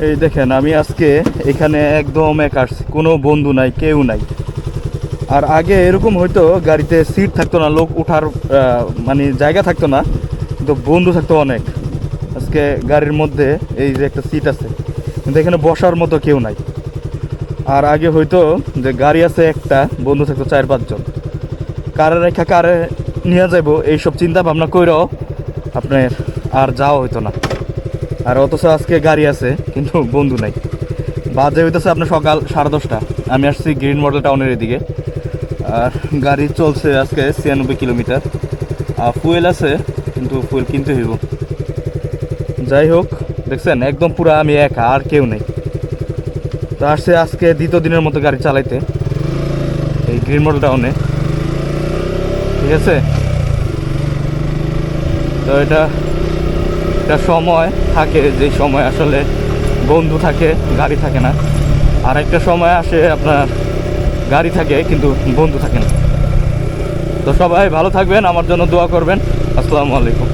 এই দেখেন আমি আজকে এখানে একদম একা আসছি, কোনো বন্ধু নাই, কেউ নাই। আর আগে এরকম হয়তো গাড়িতে সিট থাকতো না, লোক ওঠার মানে জায়গা থাকতো না, কিন্তু বন্ধু থাকতো অনেক। আজকে গাড়ির মধ্যে এই যে একটা সিট আছে, কিন্তু এখানে বসার মতো কেউ নাই। আর আগে হয়তো যে গাড়ি আছে একটা, বন্ধু থাকতো 4-5 জন, কারে রেখা কারে নিয়ে যাবো এইসব চিন্তা ভাবনা কইরাও আপনার আর যাওয়া হইতো না। আর অথচ আজকে গাড়ি আছে কিন্তু বন্ধু নাই। বাজে হইতেছে আপনার সকাল 10:30। আমি আসছি গ্রিন মডেল টাউনের এদিকে। আর গাড়ি চলছে আজকে 96 কিলোমিটার। আর ফুয়েল আছে, কিন্তু ফুয়েল কিনতে হইব। যাই হোক, দেখছেন একদম পুরো আমি একা, আর কেউ নেই। তো আসছে আজকে দ্বিতীয় দিনের মতো গাড়ি চালাইতে এই গ্রিন মডেল টাউনে, ঠিক আছে। তো এটা একটা সময় থাকে, যে সময় আসলে বন্ধু থাকে, গাড়ি থাকে না। আর একটা সময় আসে আপনার গাড়ি থাকে কিন্তু বন্ধু থাকে না। তো সবাই ভালো থাকবেন, আমার জন্য দোয়া করবেন। আসসালামু আলাইকুম।